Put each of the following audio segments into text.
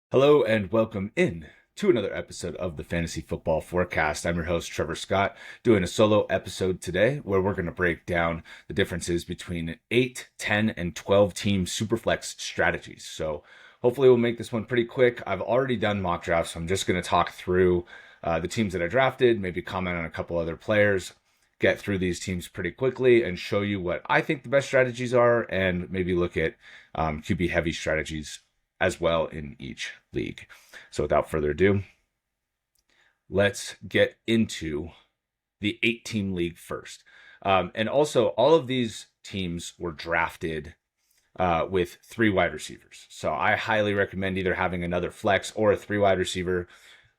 Hello and welcome in to another episode of the Fantasy Football Forecast. I'm your host, Trevor Scott, doing a solo episode today where we're going to break down the differences between 8, 10, and 12 team Superflex strategies. So hopefully we'll make this one pretty quick. I've already done mock drafts, so I'm just going to talk through the teams that I drafted, maybe comment on a couple other players, get through these teams pretty quickly, and show you what I think the best strategies are, and maybe look at QB heavy strategies as well in each league. So without further ado, let's get into the 8-team league first. And also, all of these teams were drafted with 3 wide receivers. So I highly recommend either having another flex or a 3 wide receiver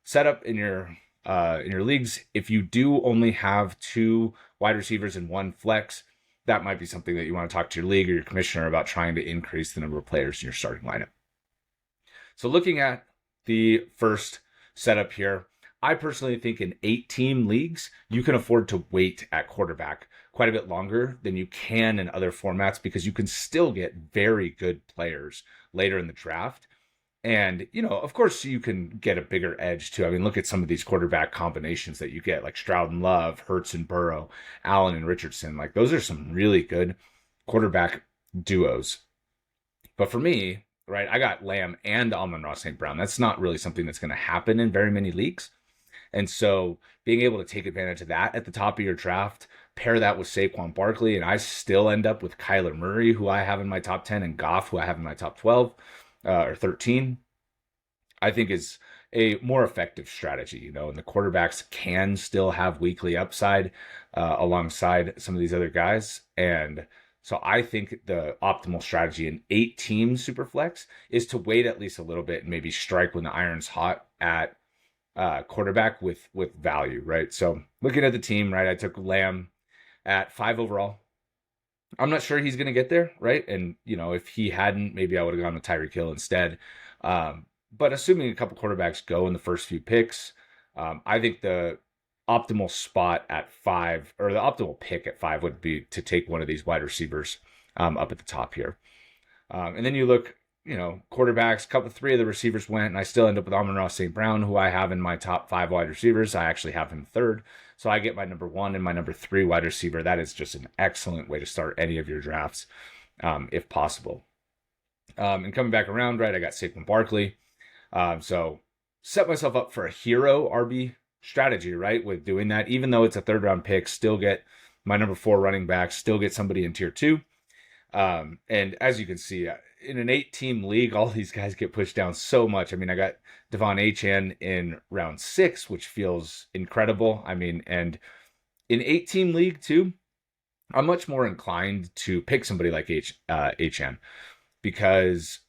setup in your leagues. If you do only have 2 wide receivers and 1 flex, that might be something that you want to talk to your league or your commissioner about, trying to increase the number of players in your starting lineup. So looking at the first setup here, I personally think in 8-team leagues, you can afford to wait at quarterback quite a bit longer than you can in other formats, because you can still get very good players later in the draft. And, of course, you can get a bigger edge too. I mean, look at some of these quarterback combinations that you get, like Stroud and Love, Hurts and Burrow, Allen and Richardson. Like, those are some really good quarterback duos. But for me, right, I got Lamb and Amon-Ra St. That's not really something that's going to happen in very many leagues. And so being able to take advantage of that at the top of your draft, pair that with Saquon Barkley, and I still end up with Kyler Murray, who I have in my top 10, and Goff, who I have in my top 12 or 13, I think is a more effective strategy, and the quarterbacks can still have weekly upside alongside some of these other guys. And so I think the optimal strategy in 8-team Superflex is to wait at least a little bit and maybe strike when the iron's hot at quarterback with value, right? So looking at the team, right, I took Lamb at 5 overall. I'm not sure he's going to get there, right? And, if he hadn't, maybe I would have gone with Tyreek Hill instead. But assuming a couple quarterbacks go in the first few picks, I think the optimal spot at 5, or the optimal pick at 5, would be to take one of these wide receivers up at the top here. And then you look, quarterbacks, 3 of the receivers went, and I still end up with Amon-Ra St. who I have in my top 5 wide receivers. I actually have him third. So I get my number 1 and my number 3 wide receiver. That is just an excellent way to start any of your drafts, if possible. And coming back around, right, I got Saquon Barkley. So set myself up for a hero RB strategy, right, with doing that. Even though it's a 3rd-round pick, still get my number 4 running back, still get somebody in tier 2. And as you can see, in an 8-team league, all these guys get pushed down so much. I mean, I got Devon Achane in round 6, which feels incredible. I mean, and in 8-team league too, I'm much more inclined to pick somebody like Achane, because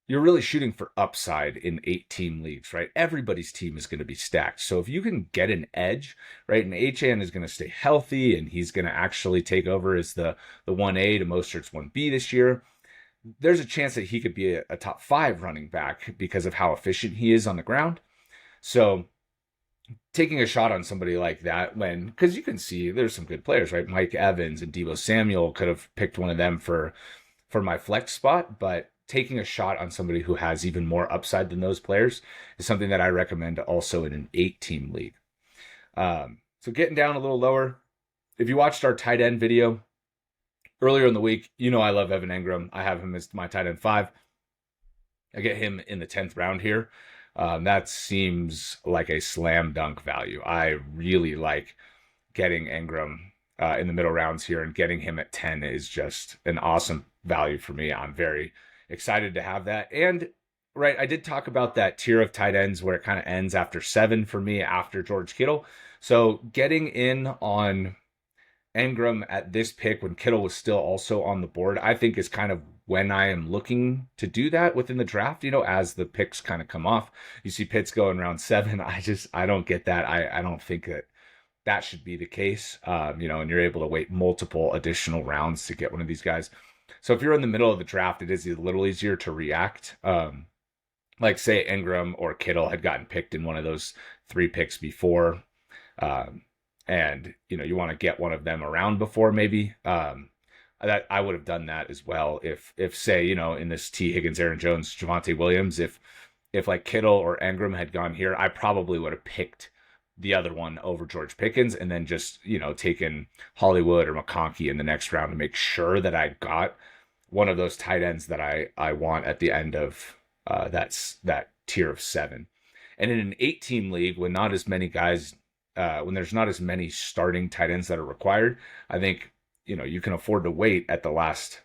you're really shooting for upside in 8-team leagues, right? Everybody's team is going to be stacked. So if you can get an edge, right, and Achane is going to stay healthy, and he's going to actually take over as the 1A to Mostert's 1B this year, there's a chance that he could be a top 5 running back because of how efficient he is on the ground. So taking a shot on somebody like that, because you can see there's some good players, right? Mike Evans and Deebo Samuel, could have picked one of them for my flex spot, but taking a shot on somebody who has even more upside than those players is something that I recommend also in an 8-team league. So getting down a little lower, if you watched our tight end video earlier in the week, I love Evan Engram. I have him as my tight end 5. I get him in the 10th round here. That seems like a slam dunk value. I really like getting Engram in the middle rounds here, and getting him at 10 is just an awesome value for me. I'm very excited to have that. And right, I did talk about that tier of tight ends where it kind of ends after 7 for me, after George Kittle. So getting in on Engram at this pick when Kittle was still also on the board, I think is kind of when I am looking to do that within the draft, as the picks kind of come off. You see Pitts go in round 7. I don't get that. I don't think that should be the case. And you're able to wait multiple additional rounds to get one of these guys. So if you're in the middle of the draft, it is a little easier to react. Like say Engram or Kittle had gotten picked in one of those 3 picks before. And, you want to get one of them around before maybe. That I would have done that as well if say, in this T. Higgins, Aaron Jones, Javonte Williams, if if like Kittle or Ingram had gone here, I probably would have picked the other one over George Pickens and then just, taken Hollywood or McConkey in the next round to make sure that I got one of those tight ends that I want at the end of that tier of 7. And in an 8-team league, when not as many guys, when there's not as many starting tight ends that are required, I think you can afford to wait at the last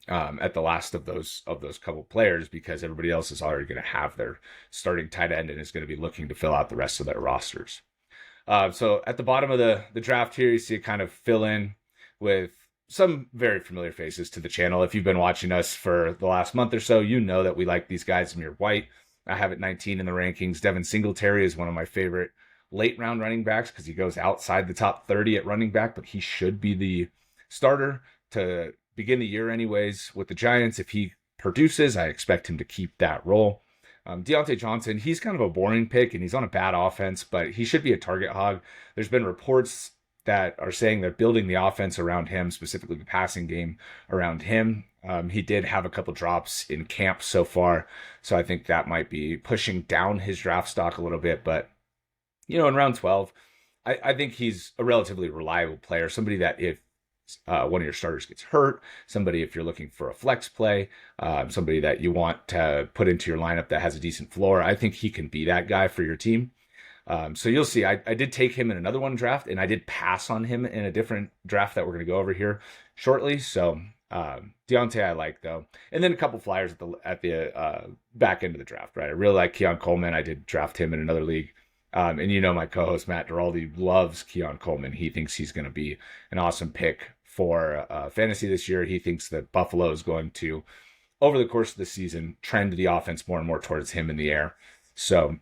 of those couple players, because everybody else is already going to have their starting tight end and is going to be looking to fill out the rest of their rosters. So at the bottom of the draft here, you see it kind of fill in with some very familiar faces to the channel. If you've been watching us for the last month or so, you know that we like these guys. Amir White, I have at 19 in the rankings. Devin Singletary is one of my favorite late round running backs because he goes outside the top 30 at running back, but he should be the starter to begin the year anyways with the Giants. If he produces, I expect him to keep that role. Deontay Johnson, he's kind of a boring pick and he's on a bad offense, but he should be a target hog. There's been reports that are saying they're building the offense around him, specifically the passing game around him. He did have a couple drops in camp so far, so I think that might be pushing down his draft stock a little bit. But, in round 12, I think he's a relatively reliable player, somebody that if one of your starters gets hurt, somebody if you're looking for a flex play, somebody that you want to put into your lineup that has a decent floor, I think he can be that guy for your team. So you'll see, I did take him in another one draft, and I did pass on him in a different draft that we're going to go over here shortly. So Deontay I like, though. And then a couple flyers at the back end of the draft, right? I really like Keon Coleman. I did draft him in another league. And my co-host Matt Duraldi loves Keon Coleman. He thinks he's going to be an awesome pick for fantasy this year. He thinks that Buffalo is going to, over the course of the season, trend the offense more and more towards him in the air. So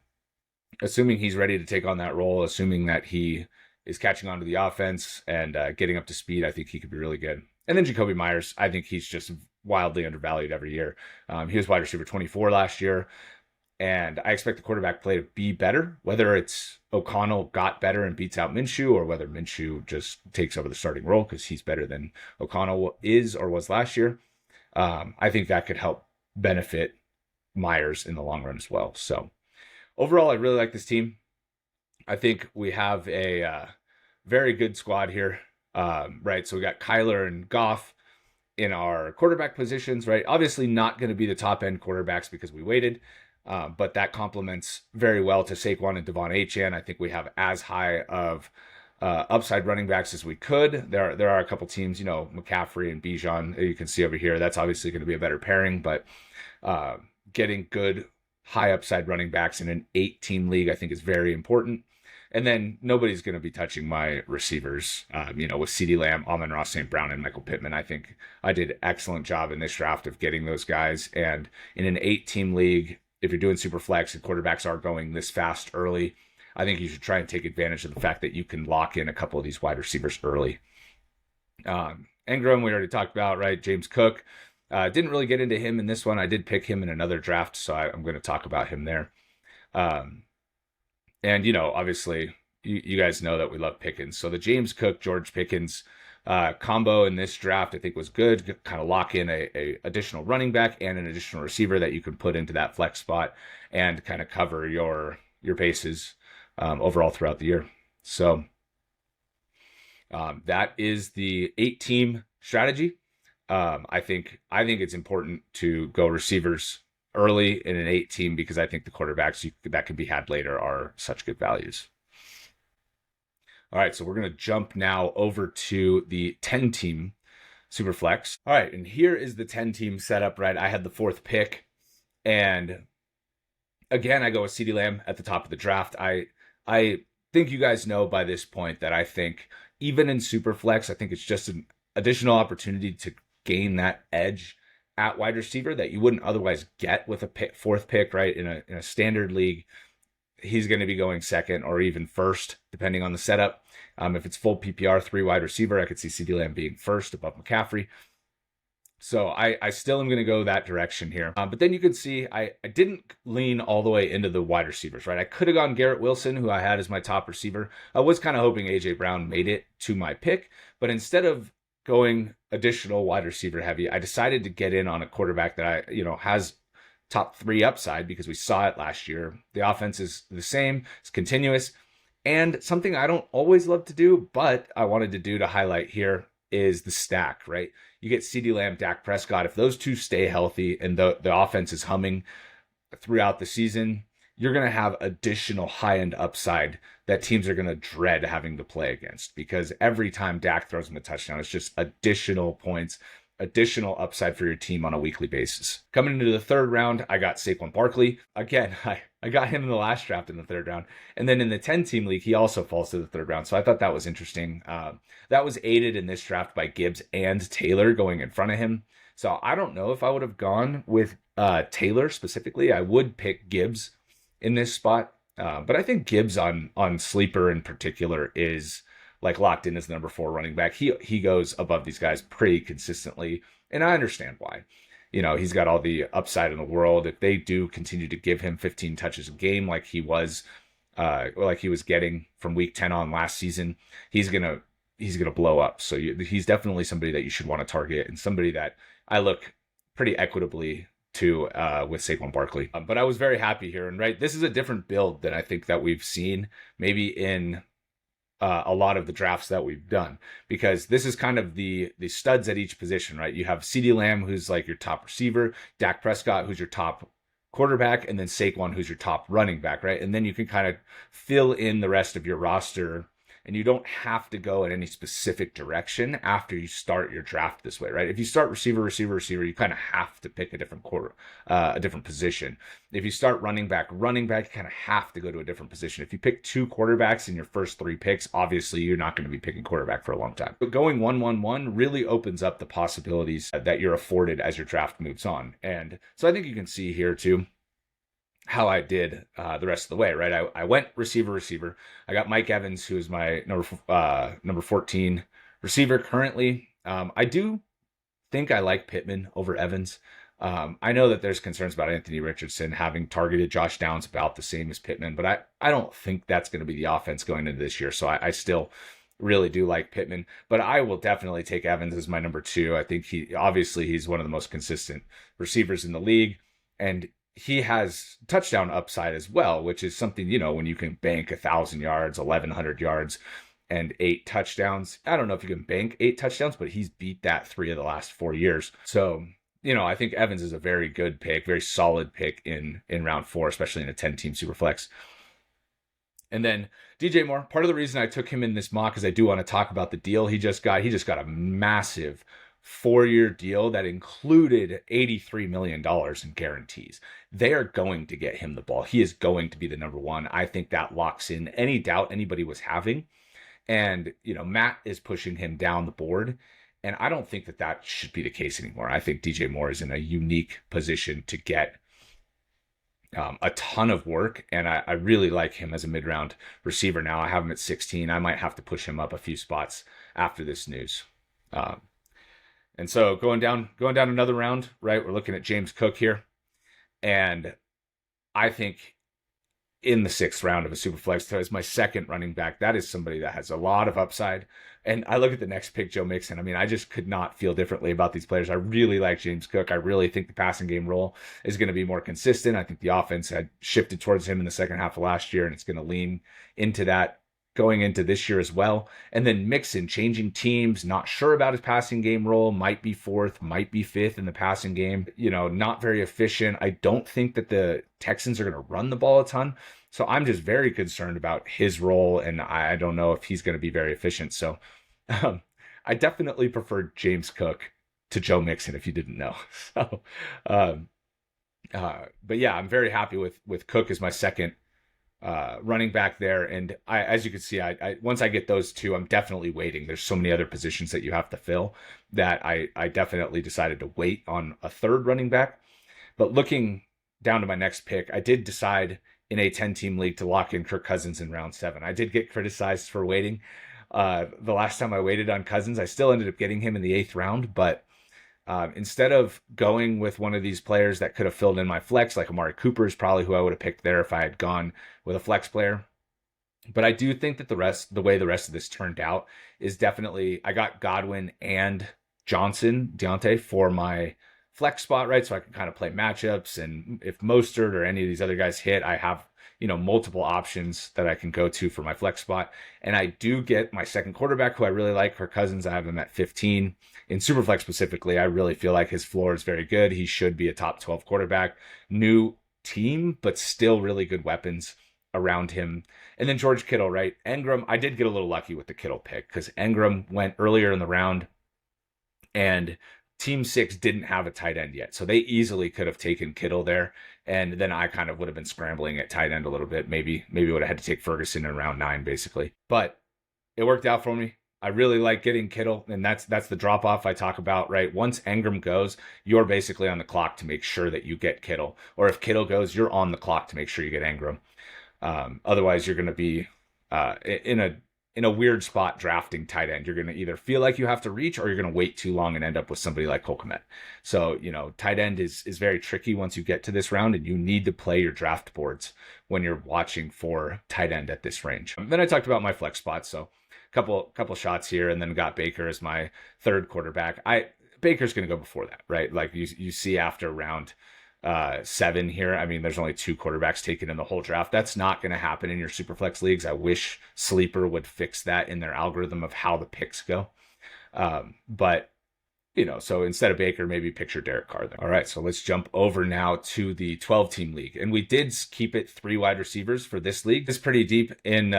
assuming he's ready to take on that role, assuming that he is catching on to the offense and getting up to speed, I think he could be really good. And then Jacoby Myers, I think he's just wildly undervalued every year. He was wide receiver 24 last year. And I expect the quarterback play to be better, whether it's O'Connell got better and beats out Minshew, or whether Minshew just takes over the starting role because he's better than O'Connell is or was last year. I think that could help benefit Myers in the long run as well. So overall, I really like this team. I think we have a very good squad here, right? So we got Kyler and Goff in our quarterback positions, right? Obviously not going to be the top end quarterbacks because we waited. But that complements very well to Saquon and Devon Achane. I think we have as high of upside running backs as we could. There are a couple teams, McCaffrey and Bijan, you can see over here. That's obviously going to be a better pairing, but getting good high upside running backs in an 8-team league, I think is very important. And then nobody's going to be touching my receivers, with CeeDee Lamb, Amon-Ra St. Brown, and Michael Pittman. I think I did an excellent job in this draft of getting those guys. And in an 8-team league, if you're doing Superflex and quarterbacks are going this fast early, I think you should try and take advantage of the fact that you can lock in a couple of these wide receivers early. Ingram, we already talked about, right? James Cook. Didn't really get into him in this one. I did pick him in another draft, so I'm going to talk about him there. And, obviously, you guys know that we love Pickens. So the James Cook, George Pickens combo in this draft, I think was good. Kind of lock in a additional running back and an additional receiver that you can put into that flex spot and kind of cover your bases overall throughout the year. So that is the 8-team strategy. I think it's important to go receivers early in an 8-team because I think the quarterbacks that can be had later are such good values. All right, so we're going to jump now over to the 10-team Superflex. All right, and here is the 10-team setup, right? I had the 4th pick, and again, I go with CeeDee Lamb at the top of the draft. I think you guys know by this point that I think even in Superflex, I think it's just an additional opportunity to gain that edge at wide receiver that you wouldn't otherwise get with a 4th pick, right? In a standard league, he's going to be going 2nd or even 1st, depending on the setup. If it's full PPR, 3 wide receiver, I could see CeeDee Lamb being 1st above McCaffrey. So I still am going to go that direction here. But then you can see I didn't lean all the way into the wide receivers, right? I could have gone Garrett Wilson, who I had as my top receiver. I was kind of hoping A.J. Brown made it to my pick. But instead of going additional wide receiver heavy, I decided to get in on a quarterback that has top 3 upside because we saw it last year. The offense is the same, it's continuous. And something I don't always love to do, but I wanted to do to highlight here is the stack, right? You get CeeDee Lamb, Dak Prescott. If those two stay healthy and the offense is humming throughout the season, you're going to have additional high-end upside that teams are going to dread having to play against, because every time Dak throws them a touchdown, it's just additional points, additional upside for your team on a weekly basis. Coming into the third round, I got Saquon Barkley. Again, I got him in the last draft in the third round. And then in the 10-team league, he also falls to the third round. So I thought that was interesting. That was aided in this draft by Gibbs and Taylor going in front of him. So I don't know if I would have gone with Taylor specifically. I would pick Gibbs in this spot. But I think Gibbs on Sleeper in particular is like locked in as the number 4 running back. He goes above these guys pretty consistently, and I understand why. You know, he's got all the upside in the world. If they do continue to give him 15 touches a game like he was getting from week 10 on last season, he's gonna blow up. So he's definitely somebody that you should want to target, and somebody that I look pretty equitably to with Saquon Barkley. But I was very happy here, and right, this is a different build than I think that we've seen maybe in a lot of the drafts that we've done, because this is kind of the studs at each position, right? You have CeeDee Lamb, who's like your top receiver, Dak Prescott, who's your top quarterback, and then Saquon, who's your top running back, right? And then you can kind of fill in the rest of your roster, and you don't have to go in any specific direction after you start your draft this way, right? If you start receiver, you kind of have to pick a different different position. If you start running back, you kind of have to go to a different position. If you pick 2 quarterbacks in your first 3 picks, obviously you're not going to be picking quarterback for a long time. But going 1-1-1 really opens up the possibilities that you're afforded as your draft moves on. And so I think you can see here too how I did the rest of the way, right? I went receiver. I got Mike Evans, who is my number 14 receiver currently. I do think I like Pittman over Evans. I know that there's concerns about Anthony Richardson having targeted Josh Downs about the same as Pittman, but I don't think that's going to be the offense going into this year. So I still really do like Pittman, but I will definitely take Evans as my number 2. I think he's one of the most consistent receivers in the league, and he has touchdown upside as well, which is something, you know, when you can bank 1,000 yards, 1,100 yards, and 8 touchdowns. I don't know if you can bank 8 touchdowns, but he's beat that 3 of the last 4 years. So, you know, I think Evans is a very good pick, very solid pick in round 4, especially in a 10-team Superflex. And then DJ Moore, part of the reason I took him in this mock is I do want to talk about the deal he just got. He just got a massive 4-year deal that included $83 million in guarantees. They are going to get him the ball. He is going to be the number 1. I think that locks in any doubt anybody was having. And, you know, Matt is pushing him down the board, and I don't think that should be the case anymore. I think DJ Moore is in a unique position to get a ton of work, and I really like him as a mid-round receiver now. I have him at 16. I might have to push him up a few spots after this news. And so going down another round, right? We're looking at James Cook here. And I think in the 6th round of a Superflex as my second running back, that is somebody that has a lot of upside. And I look at the next pick, Joe Mixon. I mean, I just could not feel differently about these players. I really like James Cook. I really think the passing game role is going to be more consistent. I think the offense had shifted towards him in the second half of last year, and it's going to lean into that going into this year as well. And then Mixon changing teams, not sure about his passing game role, might be 4th, might be 5th in the passing game, you know, not very efficient. I don't think that the Texans are going to run the ball a ton. So I'm just very concerned about his role, and I don't know if he's going to be very efficient. So I definitely prefer James Cook to Joe Mixon, if you didn't know. So, but yeah, I'm very happy with Cook as my second running back there. And as you can see, I once I get those 2, I'm definitely waiting. There's so many other positions that you have to fill that I definitely decided to wait on a 3rd running back. But looking down to my next pick, I did decide in a 10-team league to lock in Kirk Cousins in round 7. I did get criticized for waiting. The last time I waited on Cousins, I still ended up getting him in the 8th round, but instead of going with one of these players that could have filled in my flex, like Amari Cooper is probably who I would have picked there if I had gone with a flex player. But I do think that the way the rest of this turned out is definitely, I got Godwin and Deontay for my flex spot, right? So I can kind of play matchups. And if Mostert or any of these other guys hit, I have, multiple options that I can go to for my flex spot. And I do get my second quarterback, who I really like, Kirk Cousins. I have him at 15. In Superflex specifically, I really feel like his floor is very good. He should be a top 12 quarterback. New team, but still really good weapons around him. And then George Kittle, right? Engram, I did get a little lucky with the Kittle pick because Engram went earlier in the round and Team 6 didn't have a tight end yet. So they easily could have taken Kittle there. And then I kind of would have been scrambling at tight end a little bit. Maybe would have had to take Ferguson in round 9, basically. But it worked out for me. I really like getting Kittle, and that's the drop off I talk about, right? Once Engram goes, you're basically on the clock to make sure that you get Kittle. Or if Kittle goes, you're on the clock to make sure you get Engram. Otherwise, you're going to be in a weird spot drafting tight end. You're going to either feel like you have to reach, or you're going to wait too long and end up with somebody like Cole Kmet. So, tight end is very tricky once you get to this round, and you need to play your draft boards when you're watching for tight end at this range. Then I talked about my flex spots. So couple shots here, and then got Baker as my third quarterback. Baker's going to go before that, right? Like you see after round 7 here. I mean, there's only 2 quarterbacks taken in the whole draft. That's not going to happen in your Superflex leagues. I wish Sleeper would fix that in their algorithm of how the picks go. But so instead of Baker, maybe picture Derek Carr there. All right, so let's jump over now to the 12-team league, and we did keep it 3 wide receivers for this league. It's pretty deep in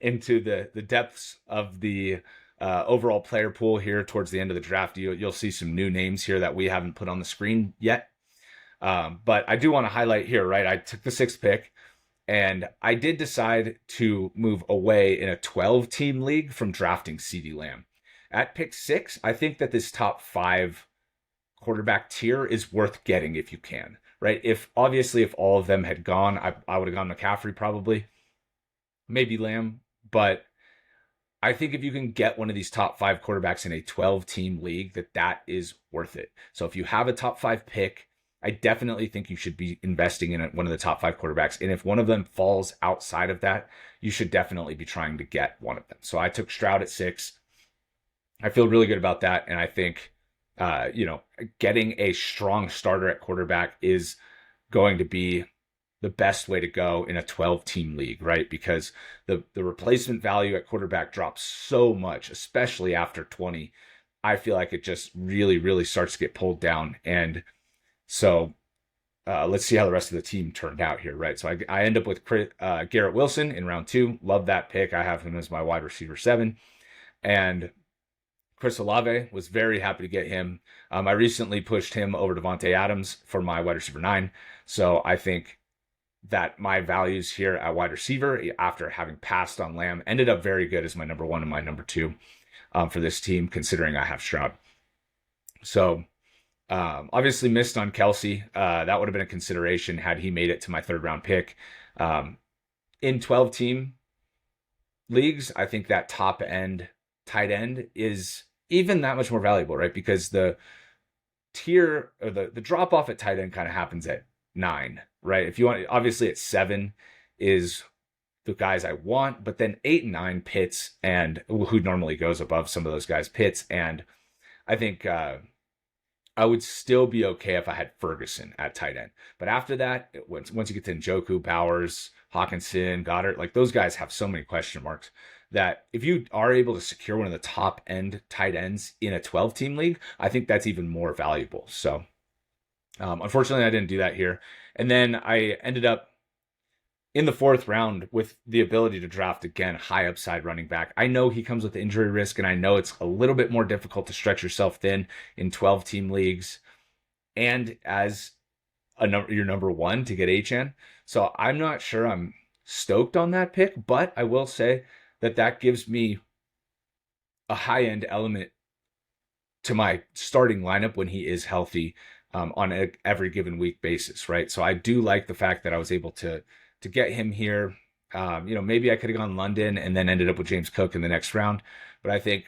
into the depths of the overall player pool here towards the end of the draft. You'll see some new names here that we haven't put on the screen yet. But I do want to highlight here, right? I took the 6th pick, and I did decide to move away in a 12-team league from drafting CeeDee Lamb. At pick 6, I think that this top 5 quarterback tier is worth getting if you can, right? If all of them had gone, I would have gone McCaffrey probably, maybe Lamb, but I think if you can get one of these top 5 quarterbacks in a 12-team league, that is worth it. So if you have a top 5 pick, I definitely think you should be investing in one of the top 5 quarterbacks. And if one of them falls outside of that, you should definitely be trying to get one of them. So I took Stroud at 6. I feel really good about that. And I think, getting a strong starter at quarterback is going to be the best way to go in a 12-team league, right? Because the replacement value at quarterback drops so much, especially after 20. I feel like it just really, really starts to get pulled down. And so let's see how the rest of the team turned out here, right? So I end up with Garrett Wilson in round 2. Love that pick. I have him as my wide receiver 7. And Chris Olave, was very happy to get him. I recently pushed him over Devontae Adams for my wide receiver 9. So I think that my values here at wide receiver, after having passed on Lamb, ended up very good as my number 1 and my number 2 for this team, considering I have Stroud. So obviously missed on Kelsey. That would have been a consideration had he made it to my 3rd round pick. In 12-team leagues, I think that top end tight end is even that much more valuable, right? Because the tier, or the drop off at tight end kind of happens at 9, right? If you want, obviously at 7 is the guys I want, but then 8 and 9 Pitts, and who normally goes above some of those guys, Pitts. And I think I would still be okay if I had Ferguson at tight end. But after that, once you get to Njoku, Bowers, Hawkinson, Goddard, like those guys have so many question marks that if you are able to secure one of the top end tight ends in a 12-team league, I think that's even more valuable. So unfortunately, I didn't do that here. And then I ended up in the 4th round with the ability to draft, again, high upside running back. I know he comes with injury risk, and I know it's a little bit more difficult to stretch yourself thin in 12-team leagues and as your number 1 to get Achane. So I'm not sure I'm stoked on that pick, but I will say that gives me a high-end element to my starting lineup when he is healthy on every given week basis, right? So I do like the fact that I was able to get him here. Maybe I could have gone London and then ended up with James Cook in the next round, but I think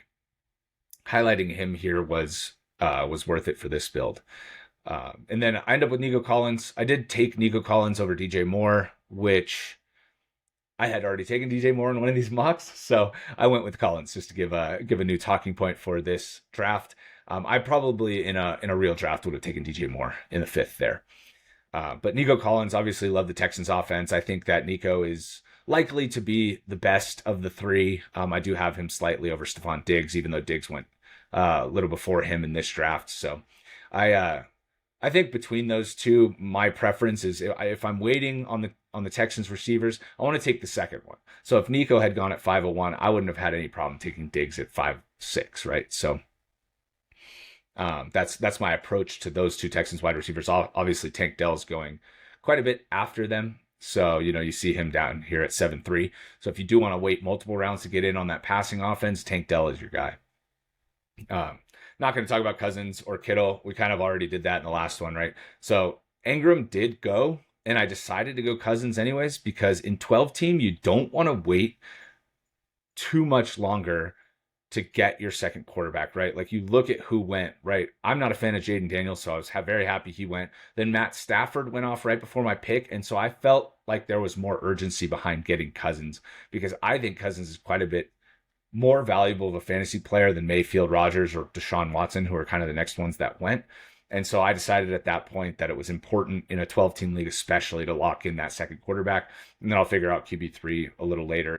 highlighting him here was worth it for this build. And then I end up with Nico Collins. I did take Nico Collins over DJ Moore, which I had already taken DJ Moore in one of these mocks, so I went with Collins just to give a new talking point for this draft. I probably in a real draft would have taken DJ Moore in the 5th there. But Nico Collins, obviously love the Texans offense. I think that Nico is likely to be the best of the three. I do have him slightly over Stephon Diggs, even though Diggs went a little before him in this draft. So I think between those two, my preference is if I'm waiting on the Texans receivers, I want to take the second one. So if Nico had gone at 501, I wouldn't have had any problem taking Diggs at 5'6", right? So that's my approach to those two Texans wide receivers. Obviously, Tank Dell's going quite a bit after them. So, you see him down here at 7'3". So if you do want to wait multiple rounds to get in on that passing offense, Tank Dell is your guy. Not going to talk about Cousins or Kittle. We kind of already did that in the last one, right? So Ingram did go, and I decided to go Cousins anyways, because in 12 team, you don't want to wait too much longer to get your second quarterback, right? Like you look at who went, right? I'm not a fan of Jaden Daniels, so I was very happy he went. Then Matt Stafford went off right before my pick. And so I felt like there was more urgency behind getting Cousins, because I think Cousins is quite a bit more valuable of a fantasy player than Mayfield, Rodgers, or Deshaun Watson, who are kind of the next ones that went. And so I decided at that point that it was important in a 12-team league, especially, to lock in that second quarterback. And then I'll figure out QB3 a little later.